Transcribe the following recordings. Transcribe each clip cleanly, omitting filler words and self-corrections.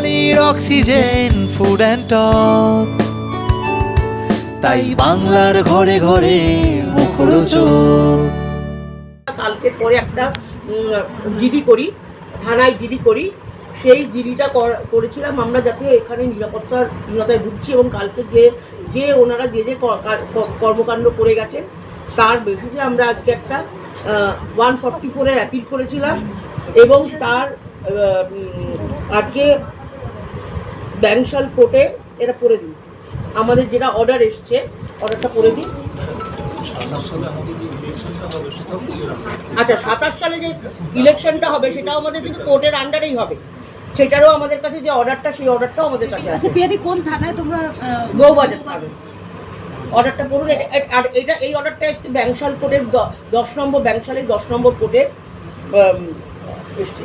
বাঙালির oxygen food and talk, তাই বাংলার ঘরে ঘরে মুখরোচক। কালকে পরে একটা জিডি করি, থানায় জিডি করি। সেই জিডিটা করেছিলাম আমরা যাতে এখানে নিরাপত্তার হীনতায় ভুগছি এবং কালকে যে ওনারা যে কর্মকাণ্ড করে গেছেন তার বেসিসে আমরা আজকে একটা 144-এর অ্যাপিল করেছিলাম এবং তার আজকে ব্যাংশাল কোর্টে এটা পড়ে দিই, আমাদের যেটা অর্ডার এসছে অর্ডারটা পড়ে দিই। আচ্ছা, 27 সালে যে ইলেকশনটা হবে সেটাও আমাদের কিন্তু কোর্টের আন্ডারেই হবে, সেটারও আমাদের কাছে যে অর্ডারটা সেই অর্ডারটাও আমাদের কাছে আছে। পিয়াদি কোন থানায় তোমরা? বউবাজার থানায়। অর্ডারটা পড়ুন। আর এটা এই অর্ডারটা এসছে ব্যাংশাল কোর্টের 10 নম্বর, ব্যাংশালের 10 নম্বর কোর্টের এসছে।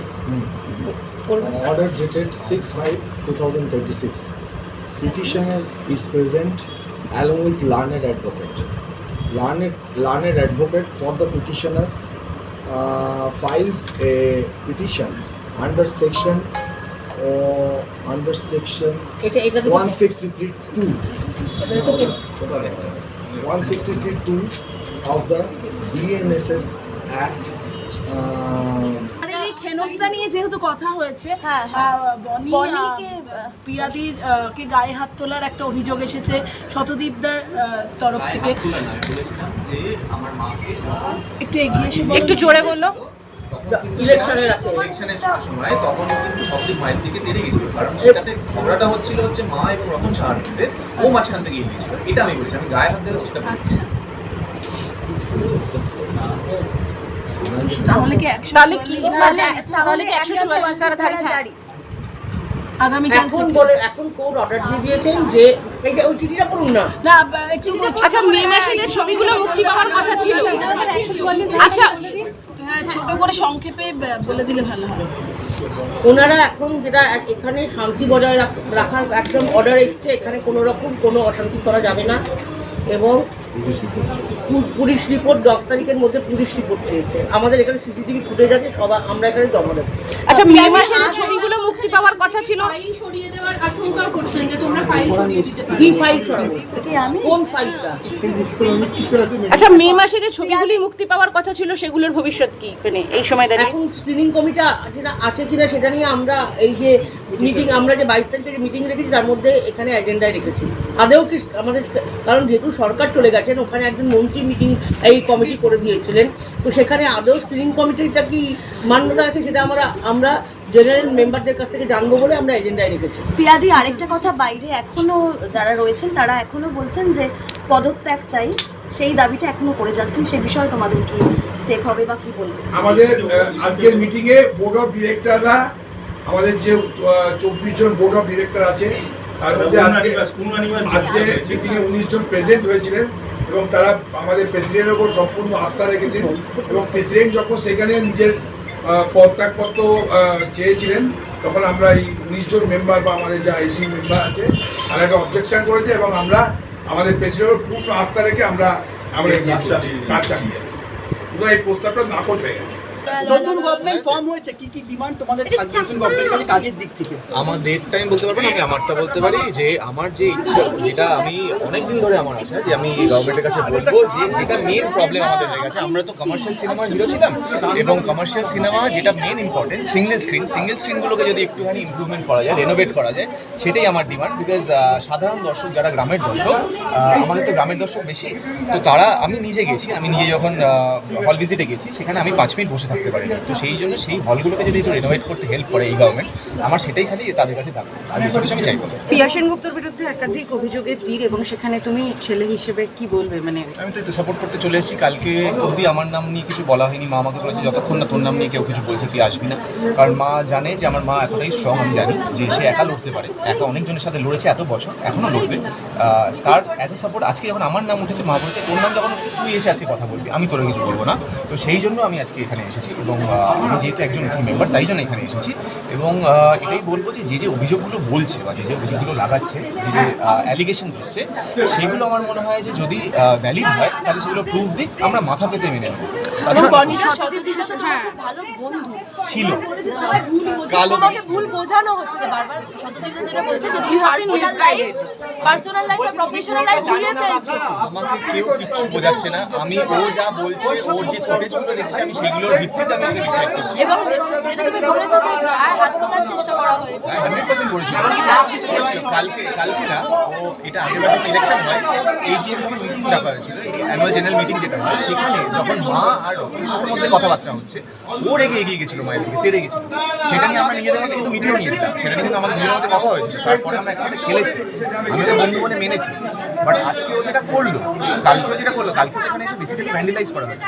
Order dated 6/5/2026. Petitioner is present along with learned advocate. Learned advocate for the petitioner files a petition under section 163(2) of the BNSS Act. হেনস্থা নিয়ে যেহেতু কথা হয়েছে, বনি পিয়াদির কে গায়ে হাত তোলার একটা অভিযোগ এসেছে শতদীপদার তরফ থেকে। একটু এগিয়ে এসে একটু জোরে বললো। ইলেকশনের সময় তখন কিন্তু শতদীপ মায়ের দিকে তেড়ে গেছিল, কারণ সেটাতে ঝগড়াটা হচ্ছিল হচ্ছে মা এবং রতন সাহার মধ্যে, ও মাঝখান থেকে গিয়েছিল। এটা আমি বলছি, আমি গায়ে হাত দেওয়ার চেষ্টা করছি। আচ্ছা, তাহলে কি তাহলে কি 144 জারি আগামী এখন কোর্ট অর্ডার দিয়ে দিয়েছেন যে এই যে ওই চিঠিটা পড়ুন না। আচ্ছা, মে মাসে যে ছবিগুলো মুক্তি পাওয়ার কথা ছিল, আচ্ছা ছোট করে সংক্ষেপে বলে দিলে ভালো হবে। ওনারা এখন যেটা এখানে শান্তি বজায় রাখার একদম অর্ডার এসছে, এখানে কোনো রকম কোনো অশান্তি করা যাবে না এবং পুলিশ রিপোর্ট 10 তারিখের মধ্যে পুলিশ রিপোর্ট চেয়েছে। আমাদের এখানে সিসিটিভি ফুটেজ আছে, সবাই আমরা এখানে জমা দেবো। আচ্ছা, মে মাসে যে ছবিগুলো মুক্তি পাওয়ার কথা ছিল, ফাইল সরিয়ে দেওয়ার আশঙ্কা করছেন যে তোমরা ফাইল সরিয়ে দিতে পারো। কি ফাইল সরাবো? কোন ফাইলটা? আচ্ছা, মে মাসে যে ছবিগুলি মুক্তি পাওয়ার কথা ছিল সেগুলোর ভবিষ্যৎ কি মানে এই সময় দাঁড়িয়ে? এখন স্ক্রিনিং কমিটি যেটা আছে কিনা সেটা নিয়ে আমরা এই যে মিটিং, আমরা যে 22 তারিখে মিটিং রেখেছি তার মধ্যে এখানে এজেন্ডায় রেখেছি। আদেও কি আমাদের, কারণ যেহেতু সরকার চলে গেছেন, ওখানে একজন মন্ত্রী মিটিং এই কমিটি করে দিয়েছিলেন, তো সেখানে আদেও স্ক্রিনিং কমিটিটা কি মান্যতা আছে সেটা আমরা জেনারেল মেম্বারদের কাছ থেকে জানবো বলে আমরা এজেন্ডায় রেখেছি। পিয়াদি, আরেকটা কথা, বাইরে এখনো যারা রয়েছেন তারা এখনো বলছেন যে পদত্যাগ চাই, সেই দাবিটা এখনো করে যাচ্ছেন, সেই বিষয়ে তোমাদের কি স্টেপ হবে বা কি বলবে? আমাদের আজকের মিটিংয়ে বোর্ড অফ ডিরেক্টররা, আমাদের যে 24 জন বোর্ড অফ ডিরেক্টর আছে তার মধ্যে আজকে মিটিংয়ে 19 জন প্রেজেন্ট হয়েছিলেন এবং তারা আমাদের প্রেসিডেন্টের ওপর সম্পূর্ণ আস্থা রেখেছেন এবং প্রেসিডেন্ট যখন সেখানে নিজের পদত্যাগপত্র চেয়েছিলেন তখন আমরা এই 19 জন মেম্বার বা আমাদের যা আইসি মেম্বার আছে তারা একটা অবজেকশন করেছে এবং আমরা আমাদের প্রেসিডেন্টের পূর্ণ আস্থা রেখে আমরা কাজ চালিয়ে যাচ্ছি। শুধু এই প্রস্তাবটা নাকচ হয়ে গেছে। নতুন গভর্নমেন্ট ফর্ম হয়েছে, কি কি ডিমান্ড তোমাদের থাকবে নতুন গভর্নমেন্টের কাজের দিক থেকে? আমাদেরটা আমি বলতে পারবো না, আমি আমারটা বলতে পারি যে আমার যে ইচ্ছা, যেটা আমি অনেকদিন ধরে আমার আশা যে আমি গভর্নমেন্টের কাছে বলবো যে যেটা মেন প্রবলেম আমাদের হয়ে গেছে, আমরা তো কমার্শিয়াল সিনেমার হিরো ছিলাম এবং কমার্শিয়াল সিনেমা যেটা মেন ইম্পর্টেন্ট সিঙ্গেল স্ক্রিনগুলোকে যদি একটুখানি ইমপ্রুভমেন্ট করা যায়, রেনোভেট করা যায়, সেটাই আমার ডিমান্ড। বিকজ সাধারণ দর্শক যারা গ্রামের দর্শক, আমাদের তো গ্রামের দর্শক বেশি, তো তারা, আমি নিজে যখন হল ভিজিটে গেছি সেখানে আমি 5 মিনিট বসে থাকতে পারি না, তো সেই জন্য সেই হলগুলোকে যদি একটু রেনোভেট করতে হেল্প করে এই গভর্নমেন্ট, আমার সেটাই খালি তাদের কাছে থাকবে, আর বেশি কিছু আমি চাইবো না। পিয়া সেনগুপ্তর বিরুদ্ধে একাধিক অভিযোগের তীর, এবং সেখানে তুমি ছেলে হিসেবে কি বলবে? মানে আমি তো একটু সাপোর্ট করতে চলে এসেছি। কালকে অবধি আমার নাম নিয়ে কিছু বলা হয়নি, মা আমাকে বলেছে যতক্ষণ না তোর নাম নিয়ে কেউ কিছু বলছে তুই আসবি না, কারণ মা জানে যে আমার মা এতটাই স্ট্রং, আমি জানি যে সে একা লড়তে পারে, একা অনেকজনের সাথে লড়েছে এত বছর, এখনও লড়বে। তার অ্যাজ এ সাপোর্ট আজকে যখন আমার নাম উঠেছে, মা বলেছে তোর নাম যখন উঠেছে তুই এসে আজকে কথা বলবি, আমি তোরা কিছু বলবো না, তো সেই জন্য আমি আজকে এখানে এসেছি এবং আমি যেহেতু একজন এসি মেম্বার তাই জন্য এখানে এসেছি এবং এটাই বলবো যে যে অভিযোগগুলো বলছে বা যে অভিযোগগুলো লাগাচ্ছে, যে অ্যালিগেশনস দিচ্ছে, সেগুলো আমার মনে হয় যে যদি ভ্যালিড হয় তাহলে সেগুলো প্রুফ দিক, আমরা মাথা পেতে মেনে নেব। ভালো বন্ধু, ছিল কালো তোমাকে ভুল বোঝানো হচ্ছে বারবার। শতদীপদা যেটা বলছে যে তুমি পার্সোনাল লাইফ আর প্রফেশনাল লাইফ ঘুরিয়ে ফেলছো। আমাকে কেউ কিচ্ছু বোঝাচ্ছে না, আমি ও যা বলছে ওর যে ফুটেজগুলো দেখছি আমি সেগুলোর ভিত্তিতে আমি ডিসাইড করছি। এবং যেটা তুমি বলেছো যে হাত তোলার চেষ্টা করা হয়েছে, 100% করেছিল। কালকে না, ও এটা আগের বার যখন ইলেকশন হয় এইচডিএম থেকে মিটিং ডাকা হয়েছিল, অ্যানুয়াল জেনারেল মিটিং যেটা হয়, সেখানে যখন মা আর ওর মধ্যে কথাবার্তা হচ্ছে ও রেগে এগিয়ে গেছিলো, মায়ের দিকে তেড়ে গেছিলো। সেটা নিয়ে আমরা নিজেদের মধ্যে কিন্তু মিটিংও নিয়েছিলাম, সেটা নিয়ে কিন্তু আমাদের নিজেদের মধ্যে কথা হয়েছিল। তারপরে আমরা একসাথে খেলেছি, আমি ওদের বন্ধু বলে মেনেছি। বাট আজকে ও যেটা করলো, কালকেও যেটা করলো, কালকে তো এখানে এসে বেসিক্যালি ভ্যান্ডেলাইজ করা হয়েছে।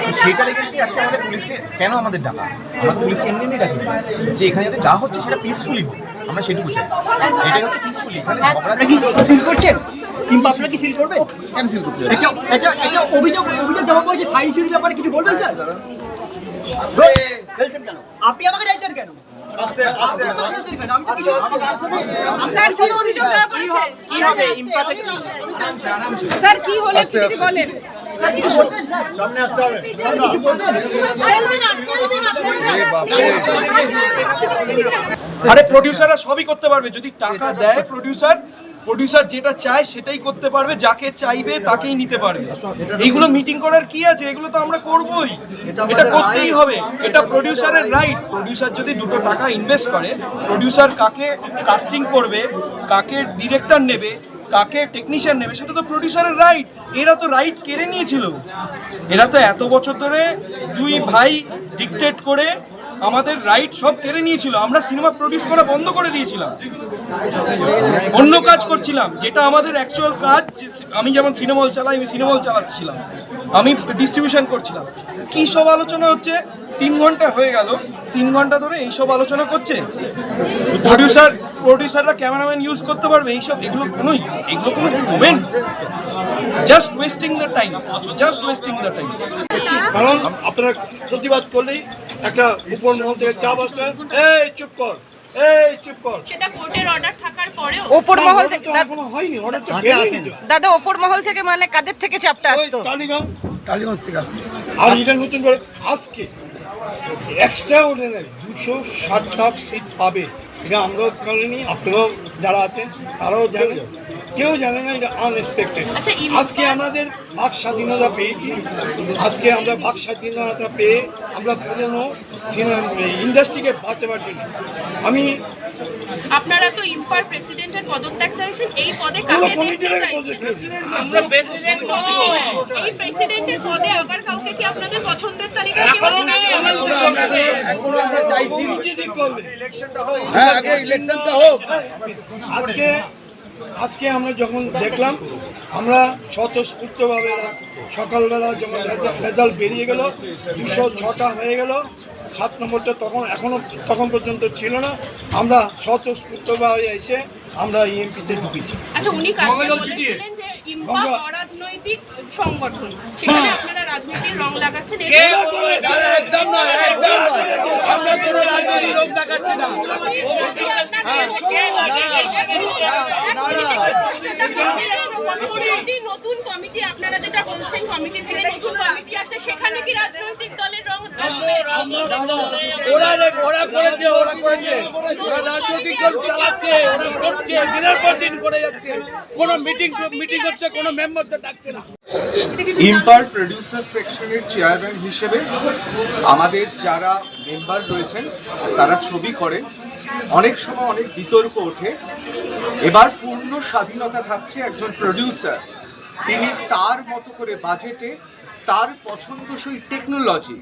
তো সেটা লেগেছি আজকে আমাদের পুলিশকে কেন আমাদের ডাকা, আমাদের পুলিশকে এমনি এমনি ডাকি যে এখানে যাতে যা হচ্ছে সেটা পিসফুলি হোক, আমরা সেটুকু চাই, যেটাই হচ্ছে পিসফুলি। এখানে ঝগড়া কি সিল করছেন? আপনারা কি সিল করবেন? কেন সিল করছেন? এটা অভিযোগ দেওয়া হয় যে ফাইল চুরির ব্যাপারে কিছু বলবেন স্যার? বলছেন কেন? আপনি আমাকে ডাইছেন কেন? স্যার কি অভিযোগ দেওয়া হয়েছে? কি হবে ইম্পাতে কি? স্যার কি হলো যদি বলেন। স্যার কিছু বলবেন স্যার? সামনে আসতে হবে। কিছু বলবেন? আরে প্রডিউসাররা সবই করতে পারবে যদি টাকা দেয়। প্রডিউসার যেটা চায় সেটাই করতে পারবে, যাকে চাইবে তাকেই নিতে পারবে। এইগুলো মিটিং করার কি আছে, এগুলো তো আমরা করবোই, এটা করতেই হবে, এটা প্রডিউসারের রাইট। প্রডিউসার যদি দুটো টাকা ইনভেস্ট করে, প্রডিউসার কাকে কাস্টিং করবে, কাকে ডিরেক্টর নেবে, কাকে টেকনিশিয়ান নেবে, সেটা তো প্রডিউসারের রাইট। এরা তো রাইট কেড়ে নিয়েছিল, এরা তো এত বছর ধরে দুই ভাই ডিক্টেট করে আমাদের রাইট সব কেড়ে নিয়েছিল। আমরা সিনেমা প্রডিউস করা বন্ধ করে দিয়েছিলাম, অন্য কাজ করছিলাম, যেটা আমাদের অ্যাকচুয়াল কাজ। আমি যেমন সিনেমা হল চালাই, আমি সিনেমা হল চালাচ্ছিলাম, আমি ডিস্ট্রিবিউশন করছিলাম। কী সব আলোচনা হচ্ছে, 3 ঘন্টা হয়ে গেল, 3 ঘন্টা ধরে এইসব আলোচনা করছে। প্রডিউসাররা ক্যামেরাম্যান ইউজ করতে পারবে, এগুলো কোনো moment, just wasting the time. কারণ আপনারা প্রতিবাদ করলেই একটা উপর মহল থেকে চাপ আসতে, এই চুপ কর, সেটা কোর্টের অর্ডার থাকার পরেও ওপর মহল থেকে এখনো হয়নি, অর্ডারটা বেরোয়নি তো। দাদা ওপর মহল থেকে মানে কাদের থেকে চাপটা আসতো? টালিগঞ্জ থেকে আসছে। আর এটা নতুন করে আজকে এক্সট্রা অর্ডিনারি 260টা সিট পাবে, এটা আমরাও জানিনি, আপনারাও যারা আছেন তারাও জানেন, কেউ জানে না, এটা আনএক্সপেক্টেড। আজকে আমাদের বাক স্বাধীনতা পেয়েছি, আজকে আমরা বাক স্বাধীনতা পেয়ে আমরা পুরনো সিনেমা ইন্ডাস্ট্রিকে বাঁচাবার জন্য আপনারা তো ইম্পার প্রেসিডেন্টের পদত্যাগ চাইছেন, এই পদে কাকে দেখতে চাইছেন? আমরা প্রেসিডেন্ট এই প্রেসিডেন্টের পদে আবার কাউকে কি আপনাদের পছন্দের তালিকায় কেউ আছে? এখনো আমরা চাইছি ইলেকশনটা হোক, হ্যাঁ আগে ইলেকশনটা হোক। আজকে আমরা যখন দেখলাম, আমরা স্বতঃস্ফূর্তভাবে সকালবেলা যখন রেজাল্ট বেরিয়ে গেল, 206টা হয়ে গেল, 7 নম্বরটা তখন পর্যন্ত ছিল না, আমরা স্বতঃস্ফূর্তভাবে এসে আমরা ইএমপিতে ঢুকেছি। আচ্ছা, উনি কালকে বলেছিলেন যে ইম্পা অরাজনৈতিক সংগঠন, সেখানে আপনারা রাজনীতির রং লাগাচ্ছেন। একদম নয়, আমরা কোনো রাজনীতির রং লাগাচ্ছি না। যদি নতুন কমিটি, আপনারা যেটা বলছেন কমিটি থেকে নতুন কমিটি আসলে সেখানে কি রাজনৈতিক দলের রং আসবে? ওরা করেছে, ওরা রাজনৈতিক দল চালাচ্ছে, ওরা করছে, দিনের পর দিন করে যাচ্ছে, কোনো মিটিং হচ্ছে, কোনো মেম্বারদের ডাকছে না। ইম্পার প্রডিউসার সেকশনের চেয়ারম্যান হিসেবে আমাদের যারা মেম্বার রয়েছেন তারা ছবি করেন, অনেক সময় অনেক বিতর্ক ওঠে। এবার পূর্ণ স্বাধীনতা থাকছে একজন প্রডিউসার, তিনি তার মতো করে বাজেটে তার পছন্দসই টেকনোলজি,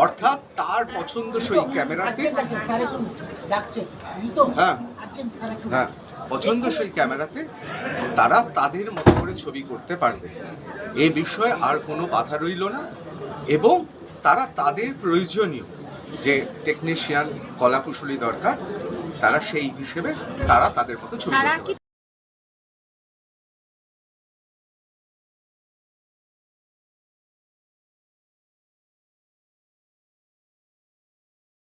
অর্থাৎ তার পছন্দসই ক্যামেরাতে, হ্যাঁ পছন্দসই ক্যামেরাতে তারা তাদের মতো করে ছবি করতে পারবে। এ বিষয়ে আর কোনো বাধা রইল না, এবং তারা তাদের প্রয়োজনীয় যে টেকনিশিয়ান কলাকুশলী দরকার, তারা সেই হিসেবে তারা তাদের মতো ছবি করতে পারবে।